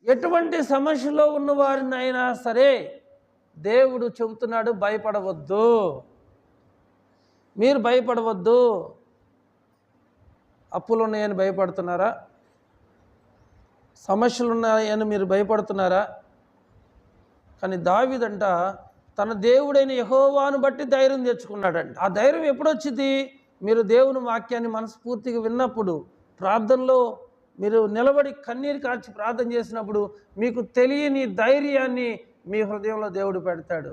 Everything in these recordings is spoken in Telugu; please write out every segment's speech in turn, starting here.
ఎటువంటి సమస్యలో ఉన్న వారిని అయినా సరే దేవుడు చెబుతున్నాడు, భయపడవద్దు, మీరు భయపడవద్దు. అప్పులు ఉన్నాయని భయపడుతున్నారా? సమస్యలు ఉన్నాయని మీరు భయపడుతున్నారా? కానీ దావీదంట తన దేవుడైన యెహోవాను బట్టి ధైర్యం తెచ్చుకున్నాడంట. ఆ ధైర్యం ఎప్పుడొచ్చింది? మీరు దేవుని వాక్యాన్ని మనస్ఫూర్తిగా విన్నప్పుడు, ప్రార్థనలో మీరు నిలబడి కన్నీరు కార్చి ప్రార్థన చేసినప్పుడు మీకు తెలియని ధైర్యాన్ని మీ హృదయంలో దేవుడు పెడతాడు.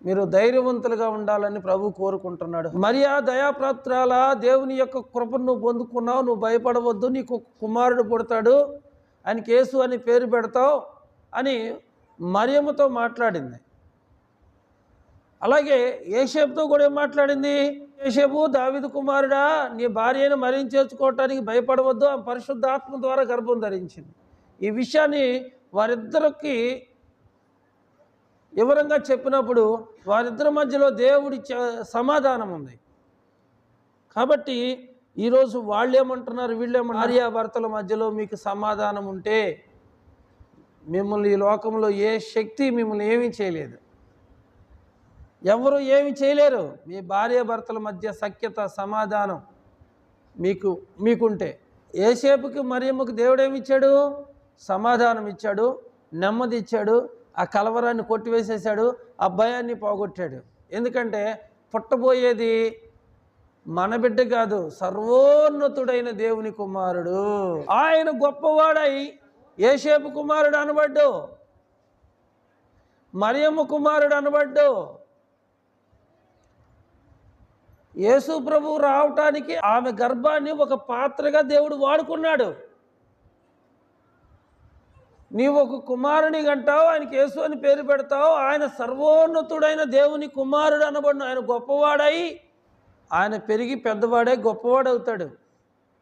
మీరు ధైర్యవంతులుగా ఉండాలని ప్రభు కోరుకుంటున్నాడు. మరియా దయాప్రాత్రాల దేవుని యొక్క కృపను నువ్వు పొందుకున్నావు, నువ్వు భయపడవద్దు, నీకు కుమారుడు పుడతాడు, ఆయనకి యేసు అని పేరు పెడతావు అని మరియమ్మతో మాట్లాడింది. అలాగే యోసేపుతో కూడా ఏం మాట్లాడింది? యోసేపు, దావీదు కుమారుడా, నీ భార్యను మరించేసుకోవటానికి భయపడవద్దు, ఆ పరిశుద్ధాత్మ ద్వారా గర్భం ధరించింది. ఈ విషయాన్ని వారిద్దరికి వివరంగా చెప్పినప్పుడు వారిద్దరి మధ్యలో దేవుడి సమాధానం ఉంది. కాబట్టి ఈరోజు వాళ్ళేమంటున్నారు, వీళ్ళేమంటున్నారు? భార్యాభర్తల మధ్యలో మీకు సమాధానం ఉంటే మిమ్మల్ని ఈ లోకంలో ఏ శక్తి మిమ్మల్ని ఏమీ చేయలేదు, ఎవరు ఏమి చేయలేరు. మీ భార్యాభర్తల మధ్య సఖ్యత, సమాధానం మీకుంటే. యోసేపుకి మరియమ్మకి దేవుడు ఏమి ఇచ్చాడు? సమాధానం ఇచ్చాడు, నెమ్మది ఇచ్చాడు, ఆ కలవరాన్ని కొట్టివేసేసాడు, ఆ భయాన్ని పోగొట్టాడు. ఎందుకంటే పుట్టబోయేది మన బిడ్డ కాదు, సర్వోన్నతుడైన దేవుని కుమారుడు. ఆయన గొప్పవాడై యోసేపు కుమారుడు అనబడ్డు, మరియమ్మ కుమారుడు అనబడ్డు. యేసు ప్రభువు రావటానికి ఆమె గర్భాన్ని ఒక పాత్రగా దేవుడు వాడుకున్నాడు. నీవు ఒక కుమారుని అంటావు, ఆయనకి యేసు అని పేరు పెడతావు. ఆయన సర్వోన్నతుడైన దేవుని కుమారుడు అనబడును. ఆయన గొప్పవాడై, ఆయన పెరిగి పెద్దవాడై గొప్పవాడు అవుతాడు.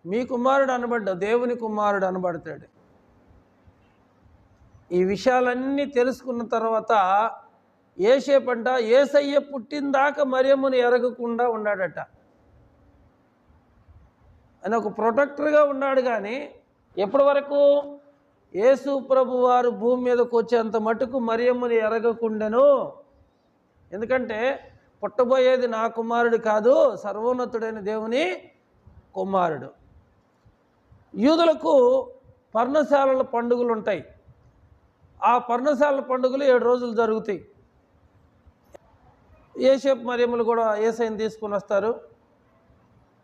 మీ కుమారుడు అనబడ్డావు, దేవుని కుమారుడు అనబడతాడు. ఈ విషయాలన్నీ తెలుసుకున్న తర్వాత యోసేపంట యేసయ్య పుట్టిందాకా మరియమ్మను ఎరగకుండా ఉన్నాడట. ఆయన ఒక ప్రొటెక్టర్గా ఉన్నాడు. కానీ ఎప్పటి వరకు? యేసు ప్రభు వారు భూమి మీదకి వచ్చేంత మటుకు మరియమ్మని ఎరగకుండాను. ఎందుకంటే పుట్టబోయేది నా కుమారుడు కాదు, సర్వోన్నతుడైన దేవుని కుమారుడు. యూదులకు పర్ణశాలల పండుగలు ఉంటాయి. ఆ పర్ణశాలల పండుగలు 7 రోజులు జరుగుతాయి. యోసేపు మరియమ్మలు కూడా యేసయ్యని తీసుకుని వస్తారు.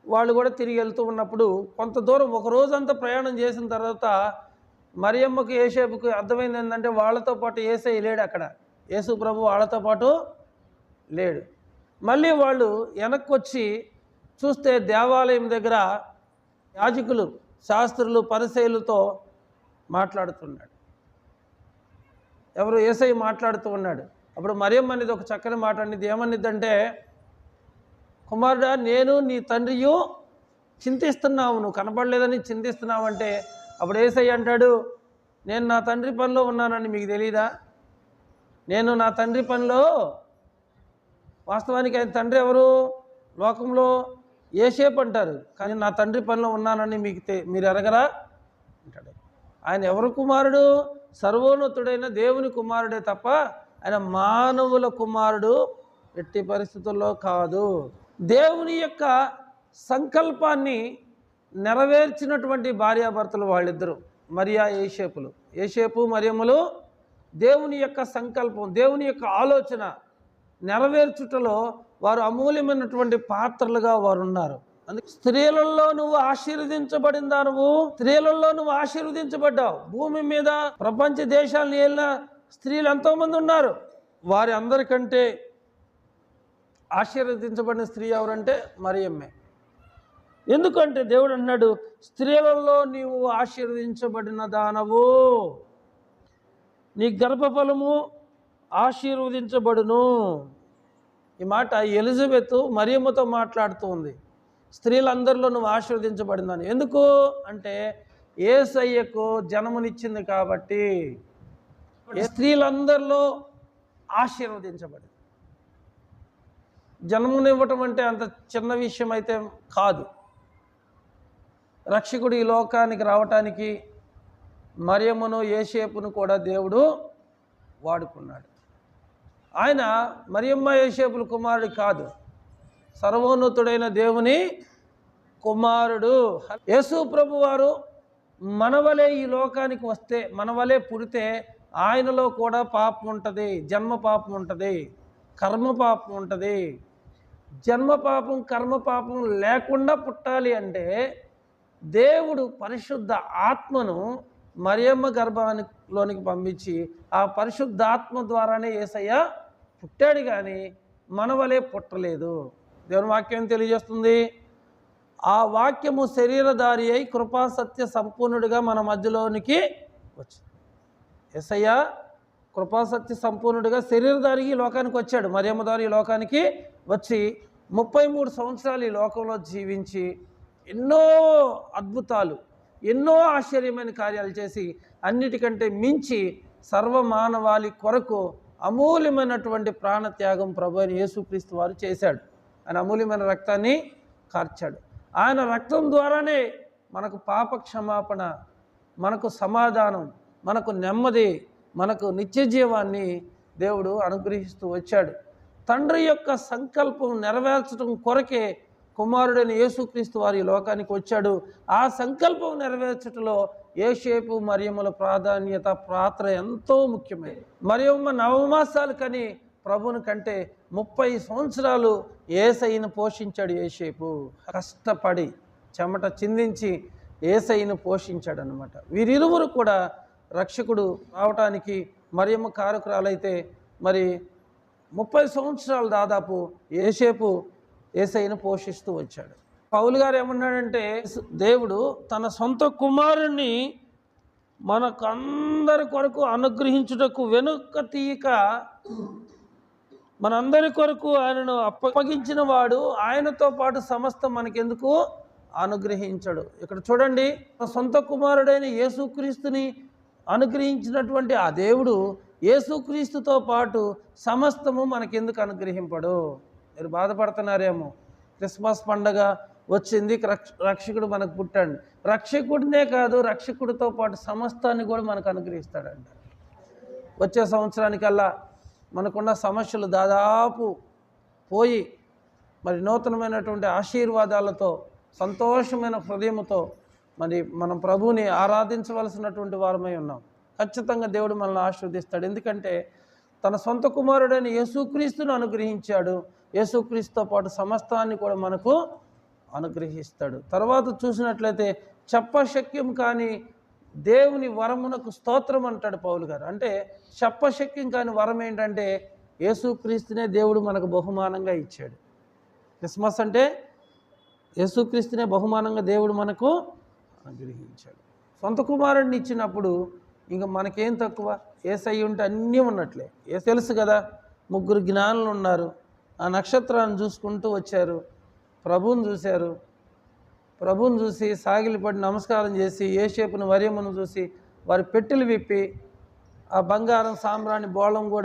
వాళ్ళు కూడా తిరిగి వెళ్తూ ఉన్నప్పుడు కొంత దూరం, ఒక రోజంతా ప్రయాణం చేసిన తర్వాత మరియమ్మకి యోసేపుకి అర్థమైంది ఏంటంటే వాళ్ళతో పాటు యేసయ్య లేడు అక్కడ, యేసు ప్రభు వాళ్ళతో పాటు లేడు. మళ్ళీ వాళ్ళు వెనక్కి వచ్చి చూస్తే దేవాలయం దగ్గర యాజకులు, శాస్త్రులు, పరిసయ్యులతో మాట్లాడుతున్నాడు. ఎవరు? యేసయ్య మాట్లాడుతూ ఉన్నాడు. అప్పుడు మరియమ్మ అనేది ఒక చక్కని మాట అనేది ఏమనిద్దంటే, కుమారుడా, నేను నీ తండ్రియు చింతిస్తున్నావు, నువ్వు కనపడలేదని చింతిస్తున్నావు అంటే, అప్పుడు యేసయ్య అంటాడు, నేను నా తండ్రి పనిలో ఉన్నానని మీకు తెలియదా? నేను నా తండ్రి పనిలో, వాస్తవానికి ఆయన తండ్రి ఎవరు? లోకంలో యోసేపు అంటారు, కానీ నా తండ్రి పనిలో ఉన్నానని మీరు ఎరగరా అంటాడు. ఆయన ఎవరు కుమారుడు? సర్వోన్నతుడైన దేవుని కుమారుడే తప్ప ఆయన మానవుల కుమారుడు ఎట్టి పరిస్థితుల్లో కాదు. దేవుని యొక్క సంకల్పాన్ని నెరవేర్చినటువంటి భార్యాభర్తలు వాళ్ళిద్దరూ, మరియా యోసేపులు. యోసేపు మరియమ్మలు దేవుని యొక్క సంకల్పం, దేవుని యొక్క ఆలోచన నెరవేర్చుటలో వారు అమూల్యమైనటువంటి పాత్రలుగా వారు ఉన్నారు. అందుకే స్త్రీలలో నువ్వు ఆశీర్వదించబడిందా? స్త్రీలలో నువ్వు ఆశీర్వదించబడ్డావు. భూమి మీద ప్రపంచ దేశాలను వెళ్ళిన స్త్రీలు ఎంతోమంది ఉన్నారు. వారి అందరికంటే ఆశీర్వదించబడిన స్త్రీ ఎవరంటే మరియమ్మే. ఎందుకంటే దేవుడు అన్నాడు, స్త్రీలలో నీవు ఆశీర్వదించబడిన దానవు, నీ గర్భఫలము ఆశీర్వదించబడును. ఈ మాట ఎలిజబెత్ మరియమ్మతో మాట్లాడుతూ ఉంది. స్త్రీలందరిలో నువ్వు ఆశీర్వదించబడిందని. ఎందుకు అంటే యేసయ్యకు జన్మనిచ్చింది కాబట్టి. స్త్రీలందరిలో ఆశీర్వదించబడింది. జన్మనివ్వటం అంటే అంత చిన్న విషయం అయితే కాదు. రక్షకుడు ఈ లోకానికి రావటానికి మరియమ్మను యోసేపును కూడా దేవుడు వాడుకున్నాడు. ఆయన మరియమ్మ యోసేపుల కుమారుడు కాదు, సర్వోన్నతుడైన దేవుని కుమారుడు. యేసు ప్రభు వారు మనవలే ఈ లోకానికి వస్తే, మనవలే పుడితే ఆయనలో కూడా పాపం ఉంటుంది, జన్మ పాపం ఉంటుంది, కర్మ పాపం ఉంటుంది. జన్మ పాపం కర్మ పాపం లేకుండా పుట్టాలి అంటే దేవుడు పరిశుద్ధ ఆత్మను మరియమ్మ గర్భానిలోనికి పంపించి ఆ పరిశుద్ధాత్మ ద్వారానే యేసయ్య పుట్టాడు, కానీ మనవలే పుట్టలేదు. దేవుని వాక్యం తెలియజేస్తుంది. ఆ వాక్యము శరీరధారి అయి కృపాసత్య సంపూర్ణుడిగా మన మధ్యలోనికి వచ్చింది. యేసయ్య కృపాసత్య సంపూర్ణుడిగా శరీరధారికి ఈ లోకానికి వచ్చాడు. మరియమ్మ ద్వారా ఈ లోకానికి వచ్చి 33 సంవత్సరాలు ఈ లోకంలో జీవించి ఎన్నో అద్భుతాలు, ఎన్నో ఆశ్చర్యమైన కార్యాలు చేసి అన్నిటికంటే మించి సర్వమానవాళి కొరకు అమూల్యమైనటువంటి ప్రాణత్యాగం ప్రభు అయిన యేసుక్రీస్తు వారు చేశాడు. ఆయన అమూల్యమైన రక్తాన్ని కార్చాడు. ఆయన రక్తం ద్వారానే మనకు పాప క్షమాపణ, మనకు సమాధానం, మనకు నెమ్మది, మనకు నిత్య జీవాన్ని దేవుడు అనుగ్రహిస్తూ వచ్చాడు. తండ్రి యొక్క సంకల్పం నెరవేర్చడం కొరకే కుమారుడైన యేసుక్రీస్తు వారి లోకానికి వచ్చాడు. ఆ సంకల్పం నెరవేర్చడంలో యోసేపు మరియమ్మల ప్రాధాన్యత పాత్ర ఎంతో ముఖ్యమైనది. మరియమ్మ నవమాసాలు కని ప్రభుని కంటే 30 సంవత్సరాలు యేసయ్యను పోషించాడు. యోసేపు కష్టపడి చెమట చిందించి యేసయ్యను పోషించాడు అన్నమాట. వీరిరువురు కూడా రక్షకుడు రావటానికి మరియమ్మ కారకురాలైతే మరి 30 సంవత్సరాలు దాదాపు యోసేపు యేసయ్యను పోషిస్తూ వచ్చాడు. పౌలు గారు ఏమన్నాడంటే, దేవుడు తన సొంత కుమారుణ్ణి మనకందరి కొరకు అనుగ్రహించుటకు వెనుక తీయక మనందరి కొరకు ఆయనను అప్పగించిన వాడు ఆయనతో పాటు సమస్తం మనకెందుకు అనుగ్రహించాడు. ఇక్కడ చూడండి, తన సొంత కుమారుడైన యేసుక్రీస్తుని అనుగ్రహించినటువంటి ఆ దేవుడు యేసుక్రీస్తుతో పాటు సమస్తము మనకెందుకు అనుగ్రహింపడు? మీరు బాధపడుతున్నారేమో, క్రిస్మస్ పండగ వచ్చింది, రక్షకుడు మనకు పుట్టాడు. రక్షకుడినే కాదు, రక్షకుడితో పాటు సమస్తాన్ని కూడా మనకు అనుగ్రహిస్తాడంట. వచ్చే సంవత్సరానికల్లా మనకున్న సమస్యలు దాదాపు పోయి మరి నూతనమైనటువంటి ఆశీర్వాదాలతో సంతోషమైన హృదయంతో మరి మనం ప్రభువుని ఆరాధించవలసినటువంటి వారమై ఉన్నాం. ఖచ్చితంగా దేవుడు మనల్ని ఆశీర్వదిస్తాడు. ఎందుకంటే తన సొంత కుమారుడైన యేసుక్రీస్తును అనుగ్రహించాడు. యేసుక్రీస్తుతో పాటు సమస్తాన్ని కూడా మనకు అనుగ్రహిస్తాడు. తర్వాత చూసినట్లయితే చెప్పశక్యం కానీ దేవుని వరమునకు స్తోత్రం అంటాడు పౌలు గారు. అంటే చెప్పశక్యం కాని వరం ఏంటంటే యేసుక్రీస్తునే దేవుడు మనకు బహుమానంగా ఇచ్చాడు. క్రిస్మస్ అంటే యేసుక్రీస్తునే బహుమానంగా దేవుడు మనకు అనుగ్రహించాడు. సొంత కుమారుడిని ఇచ్చినప్పుడు ఇంకా మనకేం తక్కువ? యేసయ్య ఉంటే అన్నీ ఉన్నట్లే. తెలుసు కదా, 3 జ్ఞానులు ఉన్నారు. ఆ నక్షత్రాన్ని చూసుకుంటూ వచ్చారు, ప్రభువుని చూశారు. ప్రభువుని చూసి సాగిలిపడి నమస్కారం చేసి యోసేపును మరియమ్మను చూసి వారి పెట్టెలు విప్పి ఆ బంగారం సాంబ్రాణి బోళం కూడా